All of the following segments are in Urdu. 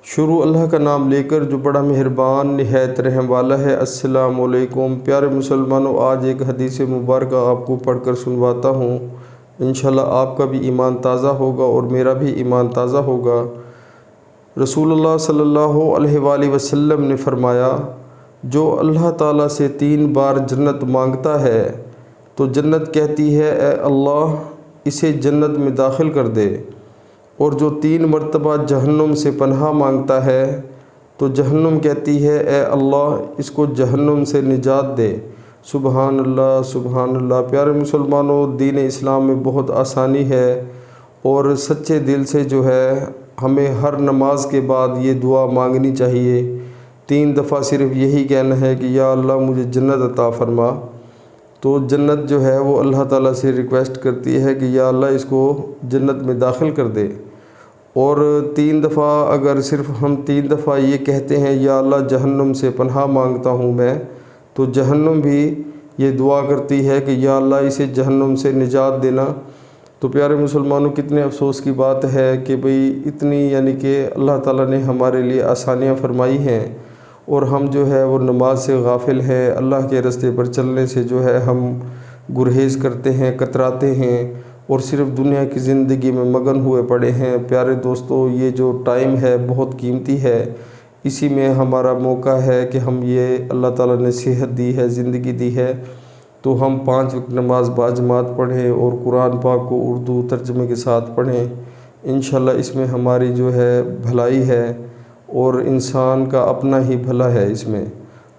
شروع اللہ کا نام لے کر جو بڑا مہربان نہایت رحم والا ہے۔ السلام علیکم پیارے مسلمانوں، آج ایک حدیث مبارکہ آپ کو پڑھ کر سنواتا ہوں۔ انشاءاللہ آپ کا بھی ایمان تازہ ہوگا اور میرا بھی ایمان تازہ ہوگا۔ رسول اللہ صلی اللہ علیہ وآلہ وسلم نے فرمایا، جو اللہ تعالیٰ سے 3 بار جنت مانگتا ہے تو جنت کہتی ہے اے اللہ اسے جنت میں داخل کر دے، اور جو 3 مرتبہ جہنم سے پناہ مانگتا ہے تو جہنم کہتی ہے اے اللہ اس کو جہنم سے نجات دے۔ سبحان اللہ سبحان اللہ۔ پیارے مسلمانوں، دین اسلام میں بہت آسانی ہے، اور سچے دل سے جو ہے ہمیں ہر نماز کے بعد یہ دعا مانگنی چاہیے۔ 3 دفعہ صرف یہی کہنا ہے کہ یا اللہ مجھے جنت عطا فرما، تو جنت جو ہے وہ اللہ تعالیٰ سے ریکویسٹ کرتی ہے کہ یا اللہ اس کو جنت میں داخل کر دے۔ اور 3 دفعہ اگر صرف ہم 3 دفعہ یہ کہتے ہیں یا اللہ جہنم سے پناہ مانگتا ہوں میں، تو جہنم بھی یہ دعا کرتی ہے کہ یا اللہ اسے جہنم سے نجات دینا۔ تو پیارے مسلمانوں، کتنے افسوس کی بات ہے کہ اتنی یعنی کہ اللہ تعالیٰ نے ہمارے لیے آسانیاں فرمائی ہیں، اور ہم جو ہے وہ نماز سے غافل ہیں، اللہ کے راستے پر چلنے سے جو ہے ہم گریز کرتے ہیں، کتراتے ہیں، اور صرف دنیا کی زندگی میں مگن ہوئے پڑے ہیں۔ پیارے دوستو، یہ جو ٹائم ہے بہت قیمتی ہے، اسی میں ہمارا موقع ہے کہ ہم یہ اللہ تعالیٰ نے صحت دی ہے، زندگی دی ہے، تو ہم 5 وقت نماز باجماعت پڑھیں اور قرآن پاک کو اردو ترجمے کے ساتھ پڑھیں۔ انشاءاللہ اس میں ہماری جو ہے بھلائی ہے، اور انسان کا اپنا ہی بھلا ہے اس میں۔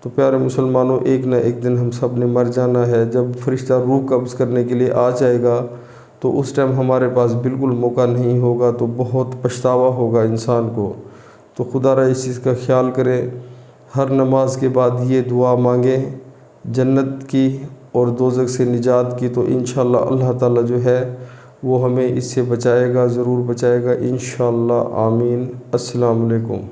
تو پیارے مسلمانوں، ایک نہ ایک دن ہم سب نے مر جانا ہے۔ جب فرشتہ روح قبض کرنے کے لیے آ جائے گا تو اس ٹائم ہمارے پاس بالکل موقع نہیں ہوگا، تو بہت پچھتاوا ہوگا انسان کو۔ تو خدا را اس چیز کا خیال کرے، ہر نماز کے بعد یہ دعا مانگیں جنت کی اور دوزخ سے نجات کی، تو انشاءاللہ اللہ تعالیٰ جو ہے وہ ہمیں اس سے بچائے گا، ضرور بچائے گا انشاءاللہ۔ آمین۔ السلام علیکم۔